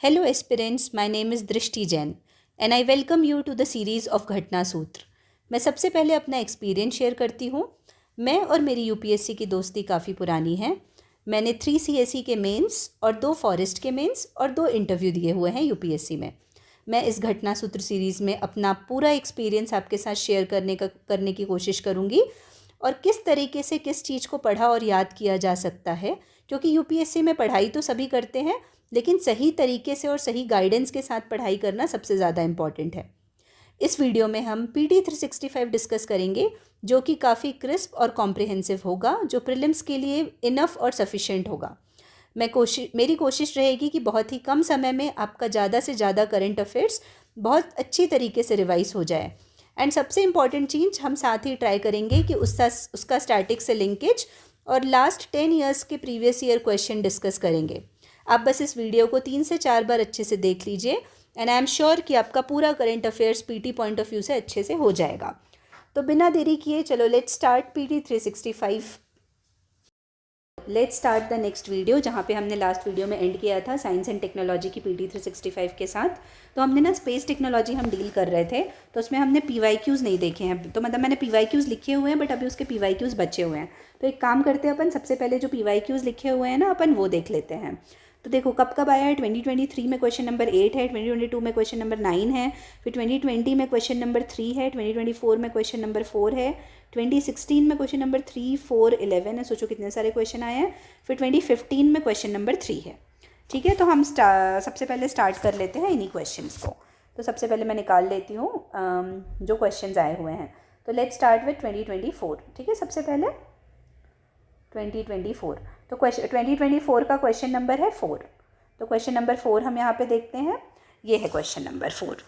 Hello aspirants, my name is Drishti Jain and I welcome you to the series of घटना सूत्र। मैं सबसे पहले अपना एक्सपीरियंस शेयर करती हूँ। मैं और मेरी यूपीएससी की दोस्ती काफ़ी पुरानी है। मैंने 3 सीएसई के मेंस और 2 फॉरेस्ट के मेंस और 2 इंटरव्यू दिए हुए हैं यूपीएससी में। मैं इस घटना सूत्र सीरीज़ में अपना पूरा एक्सपीरियंस आपके साथ शेयर करने की कोशिश करूँगी और किस तरीके से किस चीज़ को पढ़ा और याद किया जा सकता है, क्योंकि यूपीएससी में पढ़ाई तो सभी करते हैं लेकिन सही तरीके से और सही गाइडेंस के साथ पढ़ाई करना सबसे ज़्यादा इम्पॉर्टेंट है। इस वीडियो में हम PT 365 डिस्कस करेंगे जो कि काफ़ी क्रिस्प और कॉम्प्रिहेंसिव होगा, जो प्रीलिम्स के लिए इनफ और सफिशेंट होगा। मेरी कोशिश रहेगी कि बहुत ही कम समय में आपका ज़्यादा से ज़्यादा करंट अफेयर्स बहुत अच्छी तरीके से रिवाइज हो जाए। एंड सबसे इम्पॉर्टेंट चीज़ हम साथ ही ट्राई करेंगे कि उसका स्टैटिक से लिंकेज और लास्ट 10 ईयर्स के प्रीवियस ईयर क्वेश्चन डिस्कस करेंगे। आप बस इस वीडियो को 3 से 4 बार अच्छे से देख लीजिए एंड आई एम श्योर कि आपका पूरा current affairs PT point of view से अच्छे से हो जाएगा। तो बिना देरी किए चलो let's start the next video, जहाँ पे हमने लास्ट वीडियो में एंड किया था साइंस एंड टेक्नोलॉजी की PT 365 के साथ। तो हमने ना स्पेस टेक्नोलॉजी हम डील कर रहे थे, तो उसमें हमने PYQs नहीं देखे हैं। तो मतलब मैंने PYQs लिखे हुए हैं बट अभी उसके PYQs बचे हुए हैं। तो एक काम करते हैं, अपन सबसे पहले जो PYQs लिखे हुए हैं ना अपन वो देख लेते हैं। तो देखो कब कब आया है। 2023 में क्वेश्चन नंबर 8 है, 2022 में क्वेश्चन नंबर 9 है, फिर 2020 में क्वेश्चन नंबर 3 है, 2024 में क्वेश्चन नंबर 4 है, 2016 में क्वेश्चन नंबर 3, 4, 11 है। सोचो कितने सारे क्वेश्चन आए हैं। फिर 2015 में क्वेश्चन नंबर 3 है। ठीक है, तो हम सबसे पहले स्टार्ट कर लेते हैं इन्हीं क्वेश्चंस को। तो सबसे पहले मैं निकाल लेती हूँ जो क्वेश्चंस आए हुए हैं। तो लेट्स स्टार्ट विथ 2024। ठीक है, सबसे पहले 2024। तो 2024 का क्वेश्चन नंबर है 4। तो क्वेश्चन नंबर 4 हम यहाँ पे देखते हैं। ये है क्वेश्चन नंबर 4।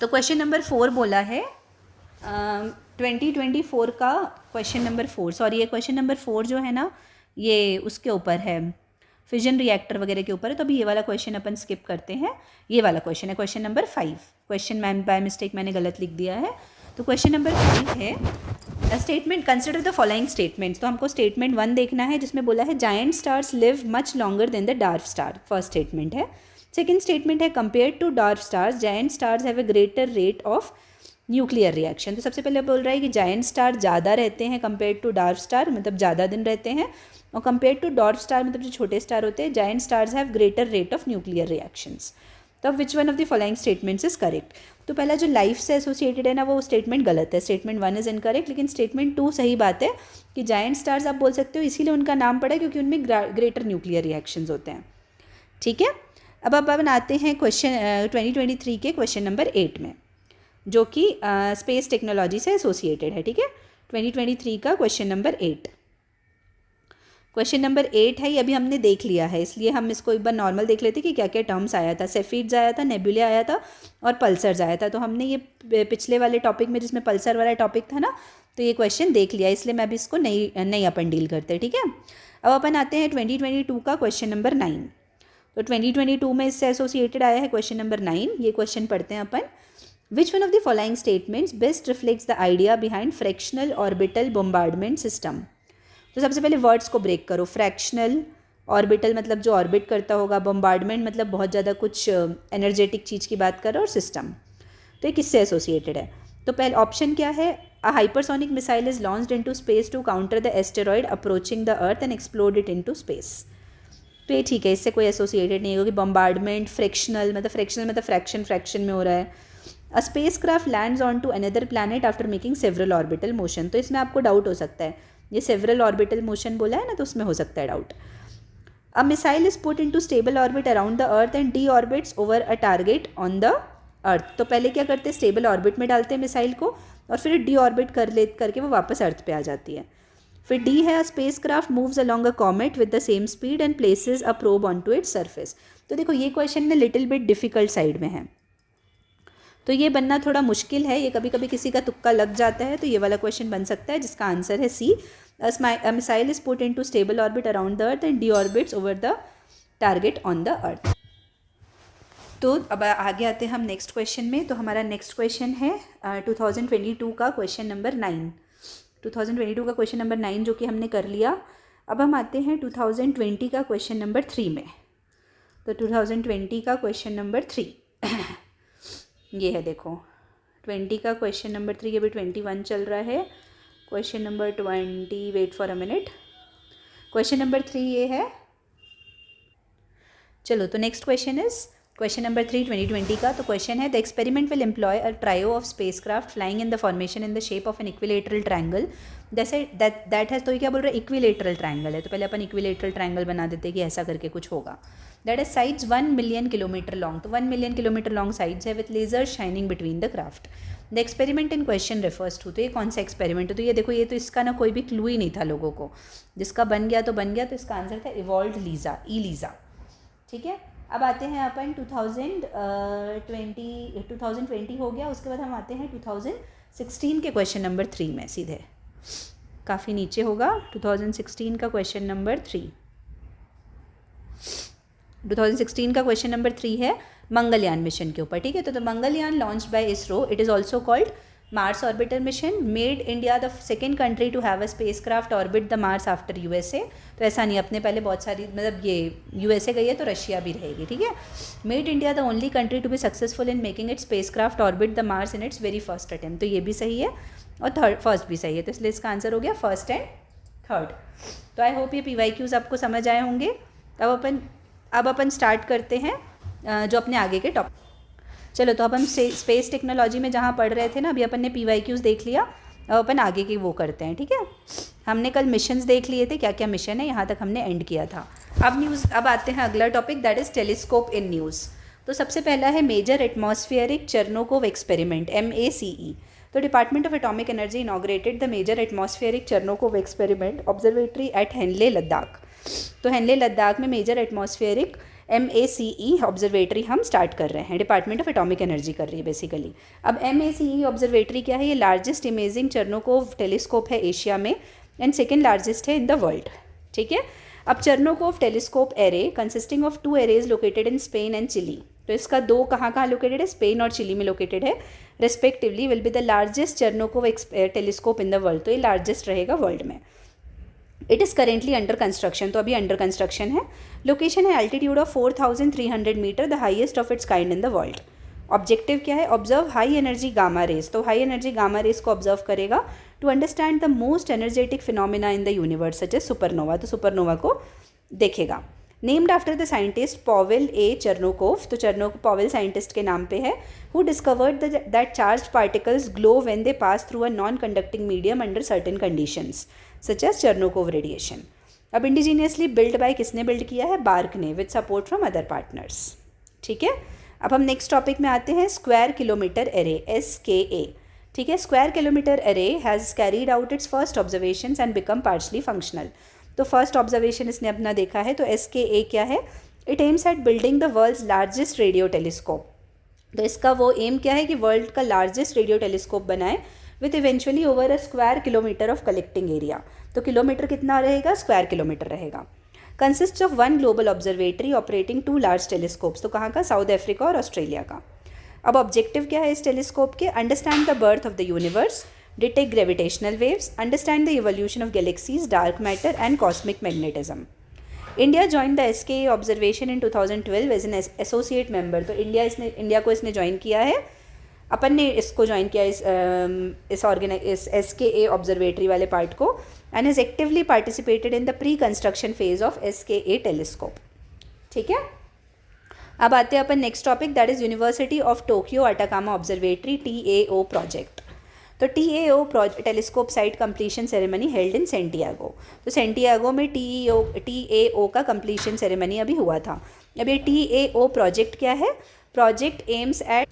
तो क्वेश्चन नंबर 4 बोला है 2024 का क्वेश्चन नंबर 4, सॉरी ये क्वेश्चन नंबर 4 जो है ना ये उसके ऊपर है, फिजन रिएक्टर वगैरह के ऊपर है। तो अभी ये वाला क्वेश्चन अपन स्किप करते हैं। ये वाला क्वेश्चन है question number 5। Question ma'am by mistake मैंने गलत लिख दिया है। तो क्वेश्चन नंबर 5 है statement consider the following statements. तो हमको स्टेटमेंट 1 देखना है जिसमें बोला है giant stars live much longer than the dark star. First statement है। सेकेंड स्टेटमेंट है compare to dark stars giant stars have a greater rate of nuclear reaction. तो सबसे पहले बोल रहा है कि जायंट स्टार ज़्यादा रहते हैं कंपेयर टू डार्क स्टार, मतलब ज़्यादा दिन रहते हैं, और कंपेयर टू डॉर्क स्टार मतलब जो छोटे स्टार होते हैं, giant stars have greater rate of nuclear reactions. तो which one of the following statements is correct. तो पहला जो लाइफ से एसोसिएटेड है ना वो स्टेटमेंट गलत है। स्टेटमेंट 1 इज इनकरेक्ट, लेकिन स्टेटमेंट 2 सही बात है कि जायंट स्टार्स आप बोल सकते हो, इसीलिए उनका नाम पड़ा क्योंकि उनमें ग्रेटर न्यूक्लियर रिएक्शंस होते हैं। ठीक है, अब अपन आते हैं क्वेश्चन 2023 के क्वेश्चन नंबर 8 में, जो कि स्पेस टेक्नोलॉजी से एसोसिएटेड है। ठीक है, 2023 का क्वेश्चन नंबर 8। क्वेश्चन नंबर 8 है, ये अभी हमने देख लिया है, इसलिए हम इसको एक बार नॉर्मल देख लेते कि क्या क्या टर्म्स आया था। सेफिड्स आया था, नेबुले आया था और पल्सर्स आया था। तो हमने ये पिछले वाले टॉपिक में जिसमें पल्सर वाला टॉपिक था ना, तो ये क्वेश्चन देख लिया, इसलिए मैं अभी इसको नहीं अपन डील करते। ठीक है, अब अपन आते हैं 2022 का क्वेश्चन नंबर 9। तो 2022 में इससे एसोसिएटेड आया है क्वेश्चन नंबर 9। ये क्वेश्चन पढ़ते हैं अपन। Which one of the following statements best reflects the idea behind fractional orbital bombardment system? तो सबसे पहले वर्ड्स को ब्रेक करो। फ्रैक्शनल, ऑर्बिटल मतलब जो ऑर्बिट करता होगा, बम्बार्डमेंट मतलब बहुत ज़्यादा कुछ एनर्जेटिक चीज़ की बात कर रहा, और सिस्टम तो ये किससे एसोसिएटेड है। तो पहले ऑप्शन क्या है, a hypersonic missile is launched into space to counter the asteroid approaching the earth and explode it into space. तो ये ठीक है, इससे कोई एसोसिएटेड नहीं होगी। बम्बार्डमेंट फ्रैक्शनल मतलब फ्रैक्शन में हो रहा है। A space craft lands on to another planet after making several orbital motion. तो इसमें आपको डाउट हो सकता है, ये सेवरल ऑर्बिटल मोशन बोला है ना, तो उसमें हो सकता है doubt. A missile is put into stable orbit around the earth and deorbits over a target on the अर्थ। तो पहले क्या करते हैं, स्टेबल ऑर्बिट में डालते हैं मिसाइल को और फिर डी ऑर्बिट करके वो वापस अर्थ पे आ जाती है। फिर डी है, a space craft moves along a comet with the same speed and places a probe on to its surface. तो देखो ये क्वेश्चन में लिटिल बिट डिफिकल्ट साइड में है, तो ये बनना थोड़ा मुश्किल है। ये कभी कभी किसी का तुक्का लग जाता है, तो ये वाला क्वेश्चन बन सकता है जिसका आंसर है C. A missile is put into stable orbit around the earth and deorbits over the target on the अर्थ। तो अब आगे आते हैं हम नेक्स्ट क्वेश्चन में। तो हमारा नेक्स्ट क्वेश्चन है 2022 का क्वेश्चन नंबर 9। 2022 का क्वेश्चन नंबर 9 जो कि हमने कर लिया। अब हम आते हैं 2020 का क्वेश्चन नंबर 3 में। तो 2020 का क्वेश्चन नंबर 3 ये है, देखो 20 का क्वेश्चन नंबर 3, अभी 21 चल रहा है। Question number 20, wait for a minute, question number 3 ये है। चलो, तो next question is question number 3 2020 का। तो क्वेश्चन है, the experiment will employ a trio of space craft flying in the formation in the shape of an equilateral triangle that has, तो ये क्या बोल रहा है, इक्विलेटरल ट्रायंगल है, तो पहले अपन इक्विलेटरल ट्रायंगल बना देते कि ऐसा करके कुछ होगा। That is sides 1 million kilometer long, तो 1 मिलियन किलोमीटर लॉन्ग साइड्स है with laser shining between the craft. The experiment in question refers to, तो ये कौन सा एक्सपेरिमेंट है, तो ये देखो, ये तो इसका ना कोई भी क्लू ही नहीं था लोगों को, जिसका बन गया तो बन गया, तो इसका आंसर था इवॉल्व्ड लीजा, लीजा। ठीक है, अब आते हैं अपन 2020 हो गया, उसके बाद हम आते हैं 2016 के क्वेश्चन नंबर 3 में, सीधे काफ़ी नीचे होगा 2016 का क्वेश्चन नंबर 3। 2016 का क्वेश्चन नंबर 3 है मंगलयान मिशन के ऊपर। ठीक है, तो Mangalyaan launched by ISRO, it is also called Mars orbiter mission, made India the second country to have a space craft orbit the Mars after USA. तो ऐसा नहीं, अपने पहले बहुत सारी, मतलब ये यूएसए गई है तो रशिया भी रहेगी। ठीक है, made India the only country to be successful in making it space craft orbit the Mars in its very first attempt, तो ये भी सही है और फर्स्ट भी सही है, तो इसलिए इसका आंसर हो गया फर्स्ट एंड थर्ड। तो आई होप ये PYQs आपको समझ आए होंगे। अब अपन स्टार्ट करते हैं जो अपने आगे के टॉपिक। चलो, तो अब हम स्पेस टेक्नोलॉजी में जहाँ पढ़ रहे थे ना, अभी अपन ने PYQs देख लिया, अब अपन आगे की वो करते हैं। ठीक है, हमने कल मिशंस देख लिए थे, क्या क्या मिशन है, यहाँ तक हमने एंड किया था। अब आते हैं अगला topic, that is telescope in news. तो सबसे पहला है major atmospheric Cherenkov experiment, MACE। तो department of atomic energy inaugurated the major atmospheric Cherenkov experiment observatory at Hanle Ladakh. तो हेनले लद्दाख में मेजर एटमॉस्फेरिक MACE ऑब्जर्वेटरी हम स्टार्ट कर रहे हैं, डिपार्टमेंट ऑफ एटॉमिक एनर्जी कर रही है बेसिकली। अब MACE ऑब्जर्वेटरी क्या है, ये लार्जेस्ट इमेजिंग चेरनोकोव टेलीस्कोप है एशिया में एंड सेकेंड लार्जेस्ट है इन द वर्ल्ड। ठीक है, अब Cherenkov telescope array consisting of 2 arrays located in Spain and Chile. तो इसका 2 कहाँ लोकेटेड है, स्पेन और चिली में लोकेटेड है respectively, will be the largest Cherenkov telescope in the world, तो ये लार्जेस्ट रहेगा वर्ल्ड में। It is currently under construction, तो अभी अंडर कंस्ट्रक्शन है। लोकेशन है altitude of 4300 metre, the highest of its kind in the world. Objective क्या है, observe high energy gamma rays, तो हाई एनर्जी गामा रेज को ऑब्जर्व करेगा to understand the most energetic phenomena in the universe such as supernova, तो supernova को देखेगा। Named after the scientist Pavel A Cherenkov, तो Cherenkov Pavel scientist के नाम पे है, who discovered that charge particles glow when they pass through a non conducting medium under certain conditions such as Cherenkov radiation. अब indigenously build by किसने build किया है, BARC ने, with support from other partners. ठीक है, अब हम next topic में आते हैं, स्क्वायर किलोमीटर एरे, SKA। ठीक है, square kilometer array has carried out its first observations and become partially functional. तो फर्स्ट ऑब्जर्वेशन इसने अपना देखा है, तो SKA क्या है, it aims at building the world's largest radio telescope. तो इसका वो एम क्या है कि वर्ल्ड का लार्जेस्ट रेडियो टेलीस्कोप बनाए with eventually over a square kilometer of collecting area. तो किलोमीटर कितना रहेगा, स्क्वायर किलोमीटर रहेगा। Consist of 1 global observatory operating 2 large telescopes, तो कहाँ का, साउथ अफ्रीका और ऑस्ट्रेलिया का। अब ऑब्जेक्टिव क्या है इस टेलीस्कोप के, understand the birth of the universe, detect gravitational waves, understand the evolution of galaxies, dark matter and cosmic magnetism. India join the SKA observation in 2012 as an associate member. तो India को इसने join किया है, अपन ने इसको join किया इस SKA observatory वाले पार्ट को, and is actively participated in the pre construction phase of SKA telescope. ठीक है, अब आते हैं अपन next topic, that is University of Tokyo Atacama observatory TAO project. तो TAO telescope site completion ceremony held in Santiago. तो Santiago में TAO का कंप्लीशन सेरेमनी अभी हुआ था। अब ये TAO प्रोजेक्ट क्या है, प्रोजेक्ट एम्स एट,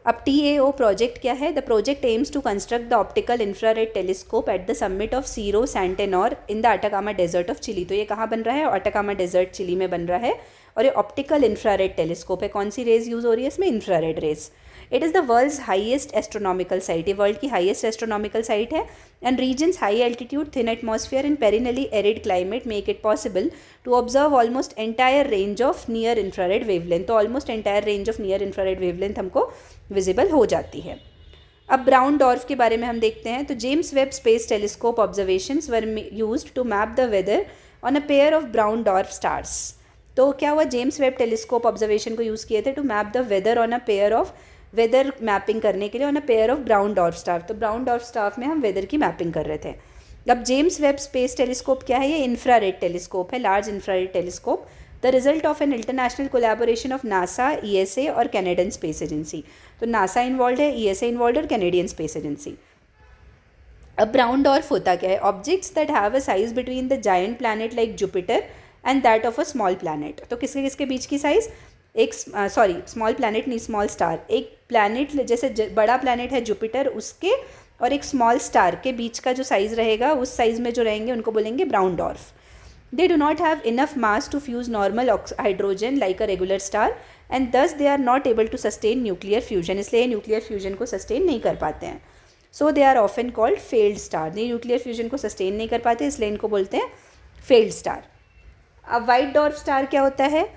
अब TAO प्रोजेक्ट क्या है, the project aims to construct the optical infrared telescope at the summit of Cerro Chajnantor in the Atacama desert of Chile. तो ये कहाँ बन रहा है, अटाकामा डेजर्ट चिली में बन रहा है, और ये ऑप्टिकल इंफ्रारेड टेलीस्कोप है। कौन सी रेज यूज़ हो रही है इसमें, infrared rays. It is the world's highest astronomical site, ये वर्ल्ड की हाईएस्ट एस्ट्रोनॉमिकल साइट है, and region's high altitude thin atmosphere in perennially arid climate make it possible to observe almost entire range of near infrared wavelength. तो almost entire range of near infrared wavelength हमको visible हो जाती है। अब brown dwarf के बारे में हम देखते हैं, तो James Webb space telescope observations were used to map the weather on a pair of brown dwarf stars. तो क्या हुआ, जेम्स वेब टेलीस्कोप ऑब्जर्वेशन को यूज़ किए थे to map the weather on a pair of, weather mapping करने के लिए on a pair of brown dwarf star. तो ब्राउन डॉर्फ स्टार में हम वेदर की मैपिंग कर रहे थे। अब जेम्स वेब स्पेस टेलीस्कोप क्या है, ये इंफ्रारेड टेलीस्कोप है, large infrared telescope, the result of an international collaboration of NASA, ESA और कैनेडियन स्पेस एजेंसी। तो नासा इन्वॉल्व है, ईएसए इन्वॉल्व और कैनेडियन स्पेस एजेंसी। अब ब्राउन डॉर्फ होता क्या है, objects that have a size between the giant planet like Jupiter and that of a small planet. तो किसके किसके बीच की साइज़, एक स्मॉल प्लैनेट नहीं, स्मॉल स्टार, एक प्लैनेट जैसे बड़ा प्लैनेट है जुपिटर उसके और एक स्मॉल स्टार के बीच का जो साइज़ रहेगा, उस साइज़ में जो रहेंगे उनको बोलेंगे brown dwarf. They do not have enough mass to fuse normal hydrogen like a regular star and thus they are not able to sustain nuclear fusion, इसलिए न्यूक्लियर फ्यूजन को सस्टेन नहीं कर पाते हैं। So they are often called failed star. ये nuclear fusion को sustain नहीं कर पाते, इसलिए इनको बोलते हैं फेल्ड स्टार। अब वाइट डॉर्फ स्टार क्या होता है,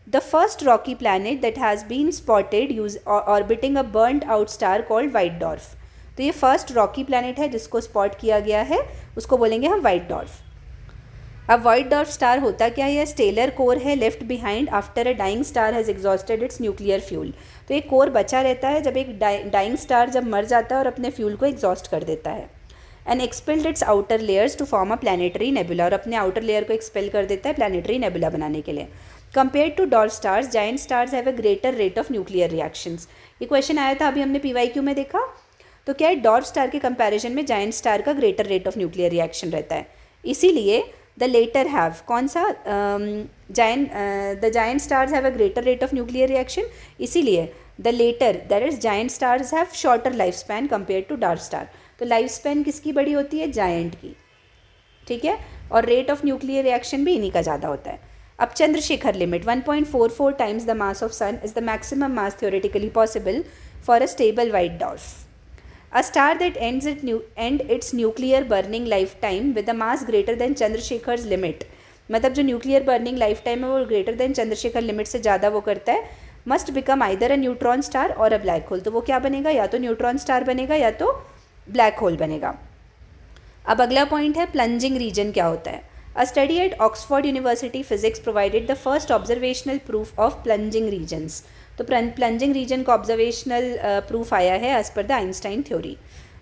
the first Rocky planet that has been spotted use orbiting a burned out star called white dwarf. तो ये फर्स्ट रॉकी प्लैनेट है जिसको स्पॉट किया गया है, उसको बोलेंगे हम वाइट डॉर्फ। अब वाइट डॉर्फ स्टार होता क्या है, स्टेलर कोर है left behind after a dying star has exhausted its nuclear fuel. तो एक कोर बचा रहता है जब एक डाइंग स्टार जब मर जाता है और अपने फ्यूल को एग्जॉस्ट कर देता है। And expelled its outer layers to form a planetary nebula, और अपने आउटर लेयर को एक्सपेल कर देता है प्लानिटरी नेबुला बनाने के लिए। Compare to dwarf stars, giant stars have a greater rate of nuclear reactions. ये क्वेश्चन आया था अभी हमने पीवाईक्यू में देखा। तो क्या है, डॉर्फ स्टार के कंपैरिजन में जायंट स्टार का greater rate of nuclear reaction रहता है, इसीलिए द लेटर हैव, कौन सा, the giant stars have a greater rate of nuclear reaction, इसीलिए the latter that is giant stars have shorter life span compare to dwarf star. तो life span किसकी बड़ी होती है, जायंट की, ठीक है, और रेट ऑफ न्यूक्लियर रिएक्शन भी इन्हीं का ज़्यादा होता है। अब Chandrasekhar limit 1.44 times the mass of sun is the maximum mass theoretically possible for a stable white dwarf. A star that ends its nuclear burning lifetime with a mass greater than Chandrasekhar's limit, मतलब जो nuclear burning life time है वो greater than Chandrashekhar limit से ज़्यादा वो करता है, must become either a neutron star और अ ब्लैक होल। तो वो क्या बनेगा, या तो न्यूट्रॉन स्टार बनेगा या तो ब्लैक होल बनेगा। अब अगला पॉइंट है प्लंजिंग रीजन क्या होता है। A study at Oxford University physics provided the first observational proof of plunging regions. तो प्लंजिंग रीजन का ऑब्जर्वेशनल प्रूफ आया है as per the Einstein theory.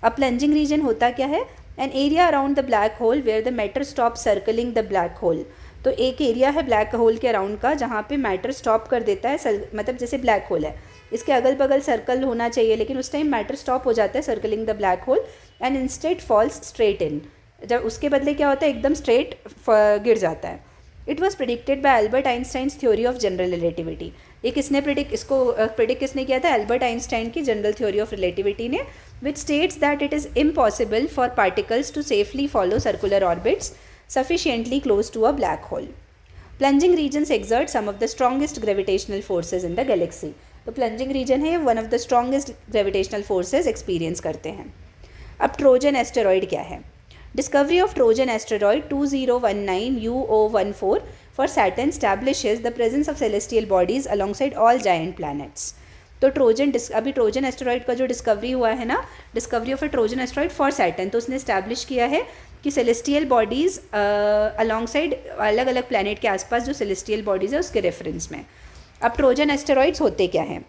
अब प्लंजिंग रीजन होता क्या है, an area around the black hole where the matter stop circling the black hole. तो एक एरिया है ब्लैक होल के अराउंड का जहाँ पे मैटर स्टॉप कर देता है, मतलब जैसे ब्लैक होल है इसके अगल बगल सर्कल होना चाहिए, लेकिन उस टाइम मैटर स्टॉप हो जाता है circling the black hole and instead falls straight in. जब उसके बदले क्या होता है, एकदम स्ट्रेट गिर जाता है। It was predicted by Albert Einstein's theory of general relativity. ये किसने प्रिडिक्ट किसने किया था, एल्बर्ट आइंस्टाइन की जनरल थ्योरी ऑफ रिलेटिविटी ने, which states that it is impossible for particles to safely follow circular orbits sufficiently close to a black hole. Plunging regions exert some of the strongest gravitational forces in the galaxy. तो plunging region है, one of the strongest gravitational forces experience करते हैं। अब Trojan asteroid क्या है, discovery of Trojan asteroid 2019 UO14 for Saturn establishes the presence of celestial bodies alongside all giant planets. तो Trojan Trojan asteroid का जो discovery हुआ है ना, discovery of a Trojan asteroid for Saturn, तो उसने इस्टेब्लिश किया है कि सेलेस्टियल बॉडीज़ अलॉन्गसाइड अलग अलग प्लैनेट के आसपास जो सेलेस्टियल बॉडीज़ है उसके रेफरेंस में। अब ट्रोजन एस्टेरॉइड्स होते क्या हैं,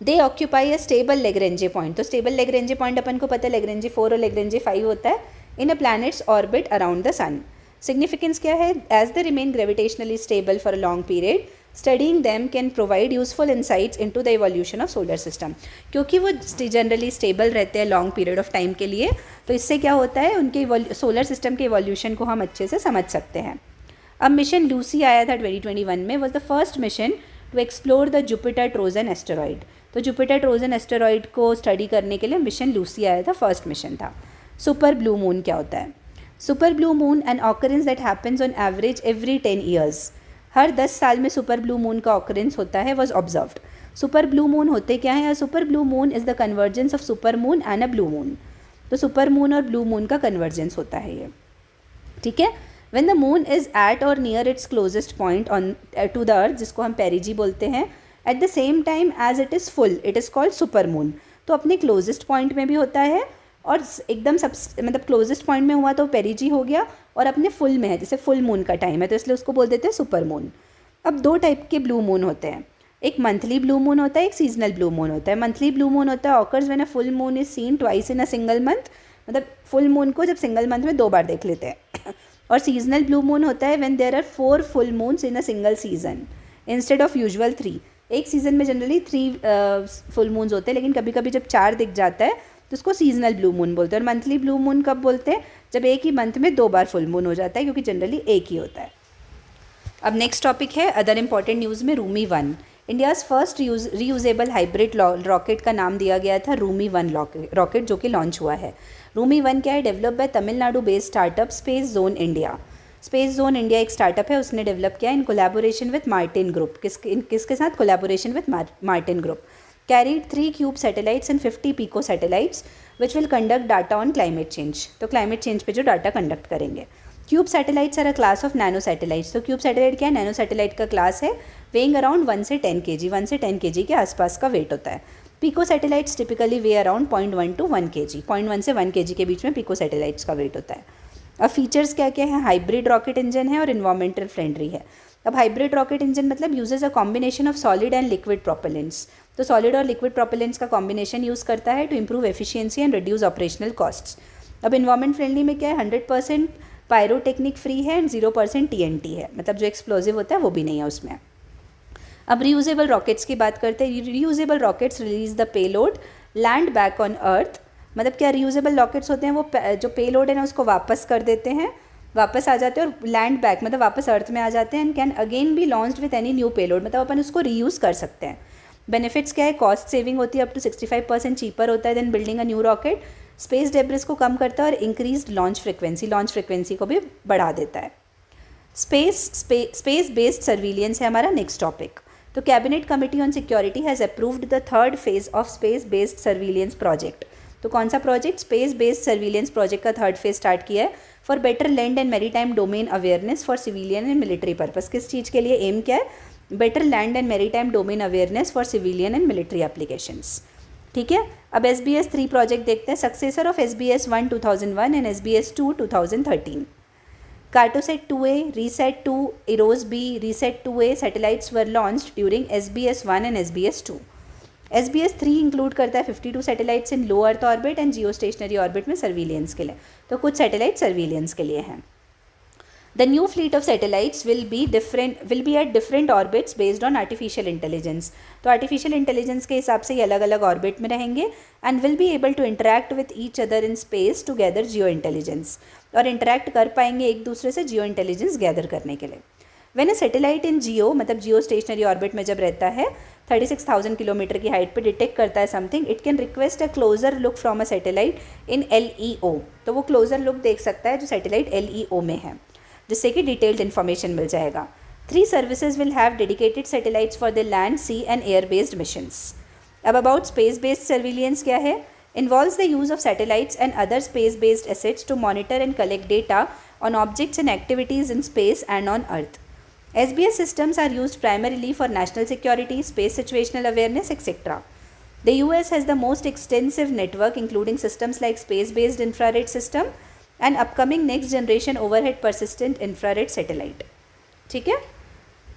they occupy a stable Lagrange point. तो स्टेबल लेग्रेंजे पॉइंट अपन को पता है लेग्रेंजे 4 और लेग्रेंजे 5 होता है in a planets orbit around the sun. Significance क्या है, as the remain gravitationally stable for a long period studying them can provide useful insights into the evolution of solar system. क्योंकि वो जनरली स्टेबल रहते हैं long period of time के लिए, तो इससे क्या होता है उनके सोलर सिस्टम के इवोल्यूशन को हम अच्छे से समझ सकते हैं। अब मिशन लूसी आया था 2021 में, was the first mission to explore the Jupiter Trojan asteroid. तो जुपिटर ट्रोजन एस्टेरॉयड को स्टडी करने के लिए मिशन लूसी आया था, फर्स्ट मिशन था। सुपर ब्लू मून क्या होता है, super blue moon an occurrence that happens on average every 10 years. हर 10 साल में सुपर ब्लू मून का ऑकरेंस होता है, was observed. Super blue moon होते क्या है, super blue moon is the convergence of super moon and a blue moon. तो सुपर मून और ब्लू मून का कन्वर्जेंस होता है ये, ठीक है। When the moon is at or near its closest point on to the earth, जिसको हम पेरिजी बोलते हैं, at the same time as it is full, it is called super moon. तो अपने क्लोजेस्ट पॉइंट में भी होता है और एकदम सब मतलब क्लोजेस्ट पॉइंट में हुआ तो पेरिजी हो गया, और अपने फुल में है जैसे फुल मून का टाइम है तो इसलिए उसको बोल देते हैं सुपर मून। अब दो टाइप के ब्लू मून होते हैं, एक मंथली ब्लू मून होता है, एक सीजनल ब्लू मून होता है। मंथली ब्लू मून होता है occurs when a full moon is seen twice in a single month, मतलब फुल मून को जब सिंगल मंथ में 2 बार देख लेते हैं। और सीजनल ब्लू मून होता है when there are 4 full moons in a single season instead of usual 3। एक सीजन में जनरली 3 फुल मून्स होते हैं, लेकिन कभी कभी जब 4 दिख जाता है तो उसको सीजनल ब्लू मून बोलते हैं। और मंथली ब्लू मून कब बोलते हैं, जब एक ही मंथ में 2 बार फुल मून हो जाता है, क्योंकि जनरली एक ही होता है। अब नेक्स्ट टॉपिक है अदर इंपॉर्टेंट न्यूज़ में Rumi 1। India's first reusable hybrid rocket का नाम दिया गया था रूमी 1 रॉकेट, जो कि लॉन्च हुआ है। रूमी 1 क्या है, develop by Tamil Nadu based startup space zone India. स्पेस जोन इंडिया एक स्टार्टअप है, उसने डेवलप किया in collaboration with Martin group. किसके साथ collaboration with Martin group. Carried 3 cube satellites and 50 pico satellites which will conduct data on climate change. तो climate change पे जो डाटा कंडक्ट करेंगे। Cube satellites are a class of nano satellites. तो cube satellite क्या है, nano satellite का class है, weighing around 1 से 10 kg, 1 से 10 kg के आसपास का वेट होता है। Pico satellites typically weigh around 0.1 to 1 kg, 0.1 से 1 kg के बीच में पीको सैटेलाइट्स का वेट होता है। अब फीचर्स क्या क्या है, हाइब्रिड रॉकेट इंजन है और इन्वायरमेंटल फ्रेंडली है। अब हाइब्रिड रॉकेट इंजन मतलब uses a combination of solid and liquid propellants. तो सॉलिड और लिक्विड प्रोपेलेंट्स का कॉम्बिनेशन यूज़ करता है to improve efficiency and reduce operational costs. अब इन्वायरमेंट फ्रेंडली में क्या है, 100% पायरोटेक्निक फ्री है एंड 0% TNT है, मतलब जो एक्सप्लोजिव होता है वो भी नहीं है उसमें। अब रीयूजेबल रॉकेट्स की बात करते हैं। Reusable rockets release the payload land back on earth. मतलब क्या रीयूजेबल रॉकेट्स होते हैं, वो जो पेलोड है ना उसको वापस कर देते हैं, वापस आ जाते हैं और लैंड बैक मतलब वापस अर्थ में आ जाते हैं and can again B launched with any new payload. मतलब अपन उसको रीयूज़ कर सकते हैं। बेनिफिट्स क्या है, कॉस्ट सेविंग होती है, अप टू 65% चीपर होता है than building a new rocket. Space debris को कम करता है और इंक्रीज लॉन्च फ्रिक्वेंसी को भी बढ़ा देता है। स्पेस बेस्ड सर्विलियंस है हमारा नेक्स्ट टॉपिक। तो cabinet committee on security has approved the 3rd phase of space based surveillance project. तो कौन सा project, space based surveillance project का 3rd फेज स्टार्ट किया है for better land and maritime domain awareness for civilian and military purpose. किस चीज़ के लिए M क्या है, better land and maritime domain awareness for civilian and military applications. ठीक है। अब SBS 3 प्रोजेक्ट देखते हैं, successor of SBS 1 2001 and SBS 2 2013। Cartosat 2A, Resat 2, Eros B, Resat 2A satellites were launched during SBS 1 and SBS 2. SBS 3 include करता है 52 satellites in low Earth orbit and Jio stationery orbit में surveillance के लिए। तो कुछ satellite surveillance के लिए हैं। The new fleet of satellites will be at different orbits based on artificial intelligence. तो artificial intelligence के हिसाब से ये अलग अलग ऑर्बिट में रहेंगे and will be able to interact with each other in space to gather geo intelligence. और इंटरेक्ट कर पाएंगे एक दूसरे से जियो इंटेलिजेंस गैदर करने के लिए। When a satellite in geo मतलब जियो स्टेशनरी ऑर्बिट में जब रहता है 36,000 किलोमीटर की हाइट पे डिटेक्ट करता है something, it can request a closure look from a satellite in LEO। तो वो क्लोजर लुक देख सकता है जो सैटेलाइट LEO में है, जिससे कि डिटेल्ड इन्फॉर्मेशन मिल जाएगा। 3 services will have dedicated satellites for the land, sea and air based missions. अब अबाउट स्पेस बेस्ड सर्विलियंस क्या है, involves the use of satellites and other space-based assets to monitor and collect data on objects and activities in space and on Earth. SBS systems are used primarily for national security, space situational awareness, etc. The US has the most extensive network, including systems like space-based infrared system and upcoming next-generation overhead persistent infrared satellite. ठीक है,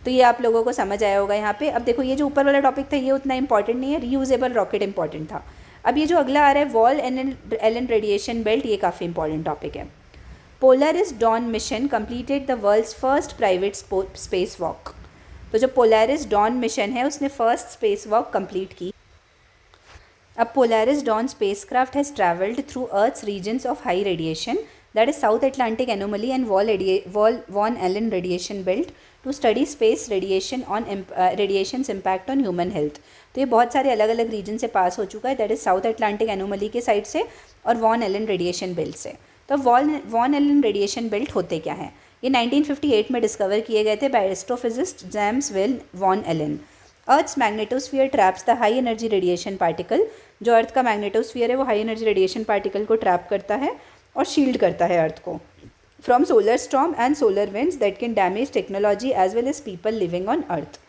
तो ये आप लोगों को समझ आया होगा यहाँ पे। अब देखो ये जो ऊपर वाला टॉपिक था ये उतना इंपॉर्टेंट नहीं है, रीयूजेबल रॉकेट इंपॉर्टेंट था। अब ये जो अगला आ रहा है वॉल एलन रेडिएशन बेल्ट, ये काफ़ी इंपॉर्टेंट टॉपिक है। Polaris Dawn mission completed the world's first private space walk. तो जो पोलरिस डॉन मिशन है उसने फर्स्ट स्पेस वॉक कंप्लीट की। अब Polaris Dawn spacecraft has travelled through Earth's regions of high radiation, that is South Atlantic anomaly and Von Allen radiation belt to study space radiation's impact on human health। तो ये बहुत सारे अलग अलग reason से पास हो चुका है, that is south Atlantic anomaly के साइड से और वॉन एलन रेडिएशन बेल्ट से। तो वॉन एलन रेडिएशन बेल्ट होते क्या हैं, ये 1958 में डिस्कवर किए गए थे by astrophysicist James well Van Allen. Earth's magnetosphere traps the high energy radiation particle. जो अर्थ का मैग्नेटोस्फीयर है वो हाई एनर्जी रेडिएशन पार्टिकल को ट्रैप करता है और शील्ड करता है अर्थ को from solar storm and solar winds that can damage technology as well as people living on Earth.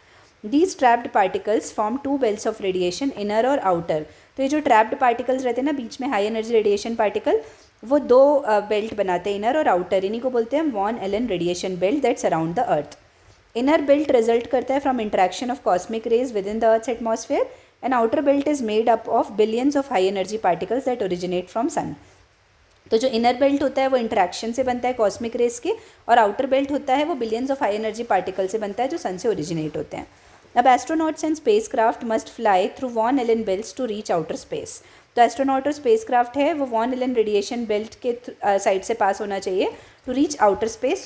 These trapped particles form 2 belts of radiation, inner और outer. तो ये जो ट्रैप्ड पार्टिकल्स रहते हैं ना बीच में हाई एनर्जी रेडिएशन पार्टिकल, वो 2 belt बनाते हैं, इनर और आउटर। इन्हीं को बोलते हैं Van Allen radiation belt that's around the Earth. Inner belt result करता है from interaction of cosmic rays within the Earth's atmosphere and outer belt is made up of billions of high energy particles that originate from sun. तो जो inner belt होता है वो interaction से बनता है कॉस्मिक रेज के, और आउटर बेल्ट होता है वो billions of high energy particle से बनता है जो सन से ओरिजिनेट होते हैं। अब astronauts and space craft must fly through Van Allen belts to reach outer space. तो एस्ट्रोनॉट और स्पेस क्राफ्ट है वो वॉन एलन रेडिएशन बेल्ट के साइड से पास होना चाहिए to reach outer space,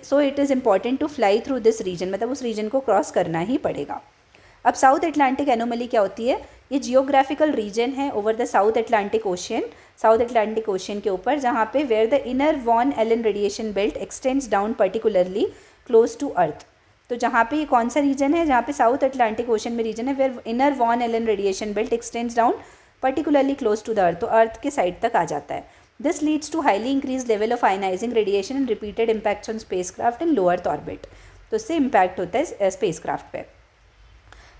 so it is important to fly through this region, मतलब उस रीजन को क्रॉस करना ही पड़ेगा। अब साउथ अटलांटिक एनोमली क्या होती है, ये जियोग्राफिकल रीजन है over the South Atlantic Ocean के ऊपर, जहाँ पे where the inner Van Allen radiation belt extends down particularly close to Earth. तो जहाँ पे ये कौन सा रीजन है, जहाँ पे साउथ अटलांटिक ओशन में रीजन है where inner Van Allen radiation belt extends down particularly close to the अर्थ, तो अर्थ के साइड तक आ जाता है। This leads to highly increase level of ionising radiation and repeated impacts on space craft in low Earth orbit. तो इससे impact होता है स्पेस क्राफ्ट पे।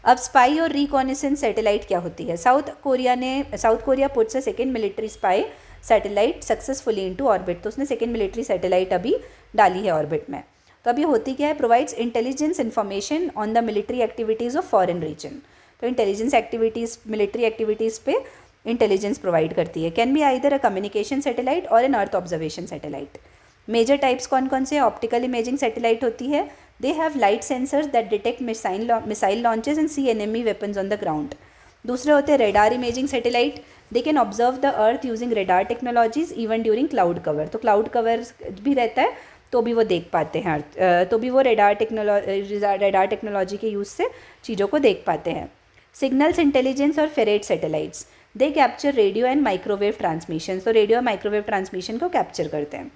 अब स्पाई और रिकॉनिसेंस सैटेलाइट क्या होती है। South Korea puts a second military spy satellite successfully into orbit. तो उसने सेकेंड मिलिट्री सैटेलाइट अभी डाली है ऑर्बिट में। तो अब ये होती क्या है, provides intelligence information on the military activities of foreign region. तो इंटेलिजेंस एक्टिविटीज़, मिलिट्री एक्टिविटीज़ पे इंटेलिजेंस प्रोवाइड करती है। Can be either a communication satellite or an earth observation satellite. Major types कौन कौन से, ऑप्टिकल इमेजिंग सैटेलाइट होती है, they have light sensors that detect missile launches and see enemy weapons on the ground. दूसरे होते हैं radar imaging satellite, they can observe the earth using radar technologies even during cloud cover. तो cloud cover भी रहता है तो भी वो देख पाते हैं अर्थ, तो भी वो रेडार टेक्नोलॉजी के यूज़ से चीज़ों को देख पाते हैं। सिग्नल्स इंटेलिजेंस और ferret satellites, they capture radio and microwave transmission. तो रेडियो और माइक्रोवेव ट्रांसमिशन को कैप्चर करते हैं।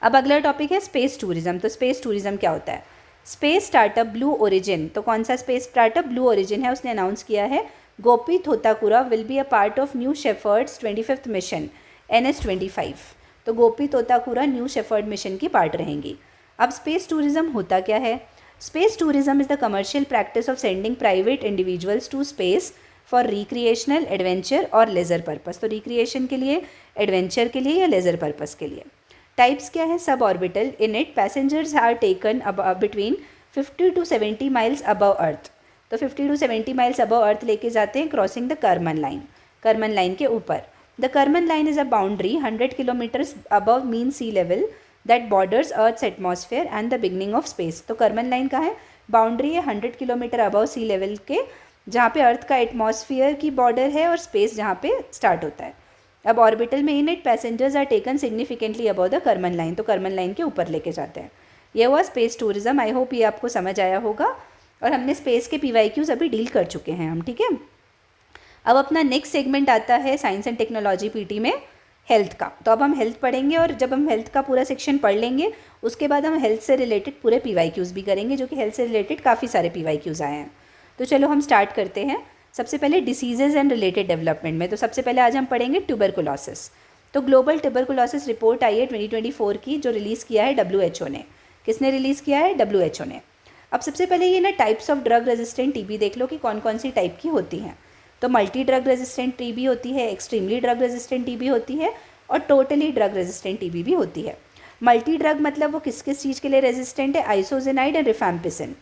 अब अगला टॉपिक है स्पेस टूरिज्म। तो स्पेस टूरिज्म क्या होता है, स्पेस स्टार्टअप ब्लू ओरिजिन। तो कौन सा स्पेस स्टार्टअप, ब्लू ओरिजिन है, उसने अनाउंस किया है Gopi Thotakura will be a part of New Shepard's 25th mission NS-25। तो Gopi Thotakura New Shepard mission की पार्ट रहेंगी। अब स्पेस टूरिज्म होता क्या है, space tourism is the commercial practice of sending private individuals to space for recreational, adventure or leisure purpose. तो recreation के लिए, एडवेंचर के लिए या लेजर पर्पस के लिए। टाइप्स क्या है, suborbital, in it passengers are taken between 50 to 70 miles above earth. तो 50 to 70 माइल्स अबव अर्थ लेके जाते हैं क्रॉसिंग द कर्मन लाइन के ऊपर। The Karman line is a boundary 100 kilometres above mean sea level that borders Earth's atmosphere and the beginning of space. तो Karman line कहाँ है, boundary है 100 किलोमीटर अबव सी लेवल के, जहाँ पे अर्थ का एटमॉस्फेयर की बॉर्डर है और स्पेस जहाँ पे स्टार्ट होता है। अब ऑर्बिटल में in it passengers are taken significantly above the Karman line. तो कर्मन लाइन के ऊपर लेके जाते हैं। ये हुआ स्पेस टूरिज्म। आई होप ये आपको समझ आया होगा, और हमने स्पेस के PYQs अभी डील कर चुके हैं हम, ठीक है। अब अपना नेक्स्ट सेगमेंट आता है साइंस एंड टेक्नोलॉजी PT में हेल्थ का। तो अब हम हेल्थ पढ़ेंगे, और जब हम हेल्थ का पूरा सेक्शन पढ़ लेंगे उसके बाद हम हेल्थ से रिलेटेड पूरे PYQs भी करेंगे, जो कि हेल्थ से रिलेटेड काफ़ी सारे PYQs आए हैं। तो चलो हम स्टार्ट करते हैं। सबसे पहले डिसीजेज़ एंड रिलेटेड डेवलपमेंट में, तो सबसे पहले आज हम पढ़ेंगे ट्यूबरकुलोसिस। तो ग्लोबल ट्यूबरकुलोसिस रिपोर्ट आई है 2024 की, जो रिलीज़ किया है WHO ने। किसने रिलीज़ किया है, WHO ने। अब सबसे पहले ये ना types of drug resistant TB देख लो कि कौन कौन सी टाइप की होती हैं। तो मल्टी ड्रग रेजिस्टेंट TB होती है, एक्सट्रीमली ड्रग रेजिस्टेंट TB होती है, और टोटली ड्रग रेजिस्टेंट TB भी होती है। मल्टी ड्रग मतलब वो किस किस चीज़ के लिए रेजिस्टेंट है, आइसोजेनाइड एंड रिफैम्पिसिन।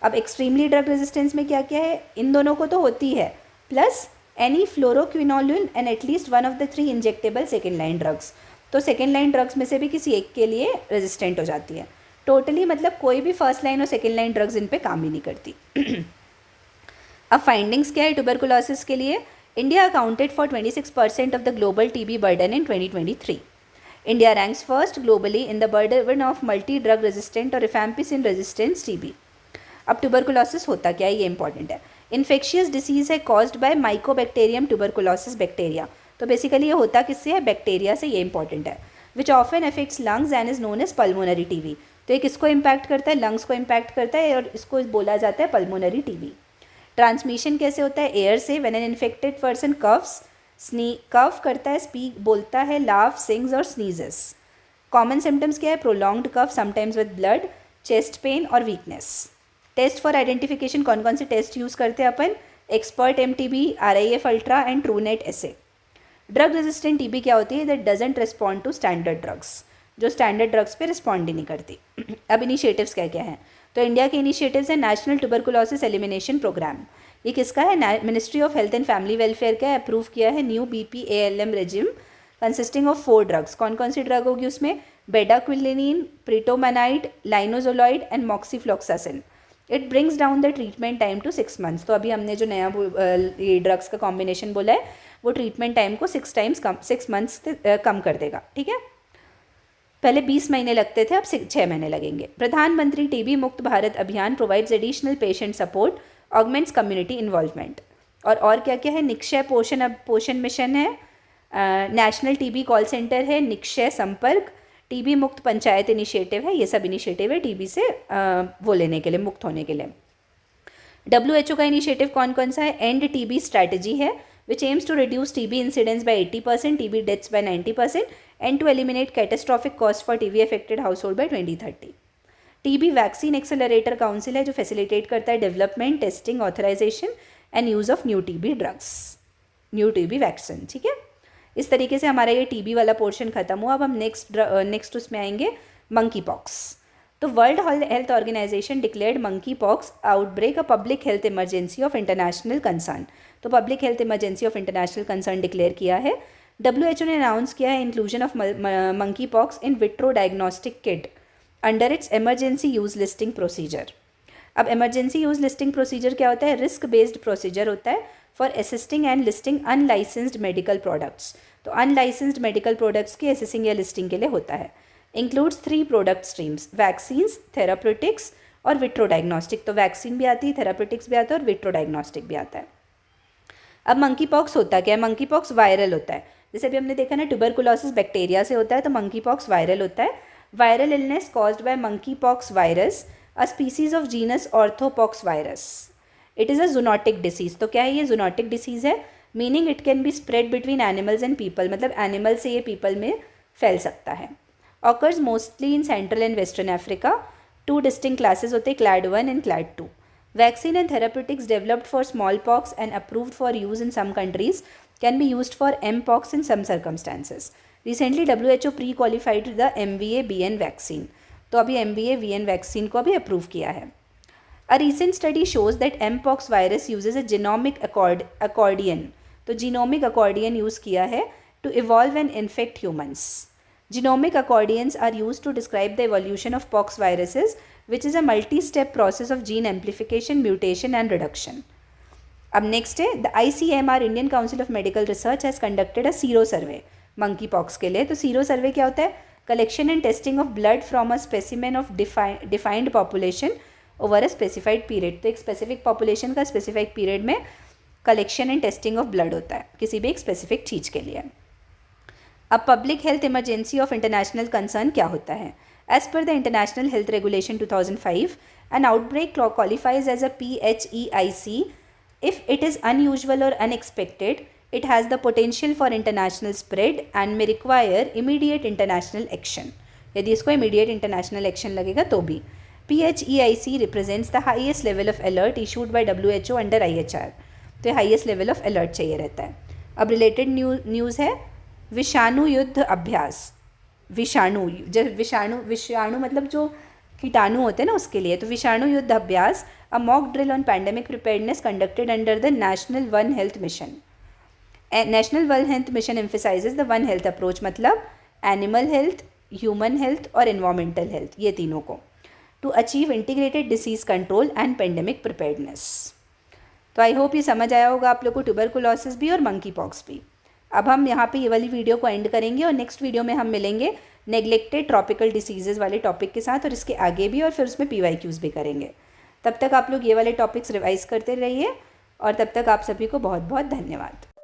अब एक्सट्रीमली ड्रग रेजिस्टेंस में क्या क्या है, इन दोनों को तो होती है, plus any fluoroquinolone and at least one of the 3 injectable second line drugs. तो सेकेंड लाइन ड्रग्स में से भी किसी एक के लिए रेजिस्टेंट हो जाती है। टोटली मतलब कोई भी फर्स्ट लाइन और सेकेंड लाइन ड्रग्स इन पे काम ही नहीं करती। अब फाइंडिंग्स क्या है ट्यूबरकुलोसिस के लिए, India accounted for 26% of the global TB burden in 2023। India ranks first globally in the burden of multi drug resistant or rifampicin resistance TB। अब ट्यूबरकुलोसिस होता क्या है, ये इंपॉर्टेंट है। इन्फेक्शियस डिसीज है caused by mycobacterium tuberculosis bacteria. तो basically ये होता किससे है, बैक्टीरिया से, ये इंपॉर्टेंट है। Which often affects lungs and is known as pulmonary TB। तो ये किसको इम्पैक्ट करता है, लंग्स को इम्पैक्ट करता है, और इसको बोला जाता है पल्मोनरी TB। ट्रांसमिशन कैसे होता है, एयर से। When an infected person coughs, cough करता है, स्पीक बोलता है, laugh, sings or sneezes. Common symptoms क्या है, prolonged cough sometimes with blood, chest pain or weakness. Test for identification कौन कौन से टेस्ट यूज़ करते हैं अपन, expert MTB, RIF ultra and Truenat SA। Drug resistant TB क्या होती है, that doesn't respond to standard drugs. जो स्टैंडर्ड ड्रग्स पे रिस्पॉन्ड ही नहीं करती। अब इनिशिएटिव्स क्या क्या हैं, तो इंडिया के इनिशिएटिव्स है नेशनल ट्यूबरकुलोसिस एलिमिनेशन प्रोग्राम। ये किसका है, ministry of health and family welfare का अप्रूव किया है new BPALM regimen consisting of 4 drugs. कौन कौन सी ड्रग होगी उसमें, bedaquiline, pretomanid, linezolid and moxifloxacin. It brings down the treatment time to 6 months. तो अभी हमने जो नया ये ड्रग्स का कॉम्बिनेशन बोला है वो ट्रीटमेंट टाइम को 6 मंथ्स कम कर देगा, ठीक है। पहले 20 महीने लगते थे, अब 6 महीने लगेंगे। प्रधानमंत्री TB Mukt Bharat Abhiyan provides additional patient support, augments community involvement. और क्या क्या है, निक्षय पोषण मिशन है, नेशनल टीबी कॉल सेंटर है, निक्षय संपर्क, टीबी मुक्त पंचायत इनिशिएटिव है। ये सब इनिशिएटिव है टीबी से वो लेने के लिए, मुक्त होने के लिए। WHO का इनिशिएटिव कौन कौन सा है, एंड टीबी स्ट्रैटेजी है which aims to reduce TB incidence by 80%, TB deaths by 90%, and to eliminate catastrophic costs for TB affected household by 2030. TB vaccine accelerator council है जो फैसिलिटेट करता है development, testing, authorisation and use of new TB drugs, new TB vaccine, ठीक है। इस तरीके से हमारा ये TB वाला पोर्शन खत्म हुआ। अब हम नेक्स्ट उसमें आएंगे मंकी पॉक्स। तो World Health Organization declared monkeypox outbreak a public health emergency of international concern. तो public health emergency of international concern declare किया है। WHO ने अनाउंस किया है inclusion of monkeypox in vitro diagnostic kit under its emergency use listing procedure. अब emergency use listing procedure क्या होता है, रिस्क बेस्ड प्रोसीजर होता है for assisting and listing unlicensed medical products. तो अनलाइसेंस्ड मेडिकल प्रोडक्ट्स की assessing या listing के लिए होता है। Includes 3 product streams, vaccines, therapeutics और विट्रो डायग्नोस्टिक। तो वैक्सीन भी आती है, थेराप्यूटिक्स भी आता है और विट्रो डायग्नोस्टिक भी आता है। अब मंकी पॉक्स होता क्या है, मंकी पॉक्स वायरल होता है। जैसे अभी हमने देखा ना ट्यूबरकुलोसिस बैक्टीरिया से होता है, तो मंकी पॉक्स वायरल होता है। Viral illness caused by monkey pox virus, a species of genus orthopox virus. It is a zoonotic disease. तो क्या है ये, जूनोटिक डिसीज है, meaning it can be spread between animals and people, मतलब animal से ये पीपल में फैल सकता है। Occurs mostly in central and western Africa. 2 distinct classes होते हैं, clad 1 and clad 2। Vaccine and therapeutics developed for smallpox and approved for use in some countries can be used for mpox in some circumstances. Recently, WHO pre-qualified the MVA-BN vaccine. तो अभी MVA-BN vaccine को अभी approve किया है। A recent study shows that mpox virus uses a genomic accordion. तो genomic accordion use किया है to evolve and infect humans. Genomic accordions are used to describe the evolution of pox viruses, which is a multi-step process of gene amplification, mutation and reduction. अब next है the ICMR Indian council of medical research has conducted a sero survey monkey pox के लिए। तो sero survey क्या होता है, collection and testing of blood from a specimen of defined population over a specified period. तो एक specific population का specific period में collection and testing of blood होता है किसी भी एक स्पेसिफिक चीज़ के लिए। अब public health emergency of international concern क्या होता है, As per the International Health Regulation 2005, an outbreak qualifies as a PHEIC if it is unusual or unexpected, it has the potential for international spread and may require immediate international action. यदि इसको immediate international action लगेगा तो भी। PHEIC represents the highest level of alert issued by WHO under IHR. तो highest level of alert चाहिए रहता है। अब related न्यूज़ है विषाणु युद्ध अभ्यास। विषाणु मतलब जो कीटाणु होते हैं ना उसके लिए। तो Vishanu Yuddh Abhyas, a mock drill on pandemic preparedness conducted under the national one health mission. National one health mission emphasises the one health approach, मतलब एनिमल हेल्थ, ह्यूमन हेल्थ और एनवायरमेंटल हेल्थ, ये तीनों को, to achieve integrated disease control and pandemic preparedness. तो I hope ये समझ आया होगा आप लोग को ट्यूबरकुलोसिस भी और मंकी पॉक्स भी। अब हम यहाँ पे ये वाली वीडियो को एंड करेंगे और नेक्स्ट वीडियो में हम मिलेंगे नेग्लेक्टेड ट्रॉपिकल डिसीजेज़ वाले टॉपिक के साथ और इसके आगे भी, और फिर उसमें PYQs भी करेंगे। तब तक आप लोग ये वाले टॉपिक्स रिवाइज करते रहिए और तब तक आप सभी को बहुत बहुत धन्यवाद।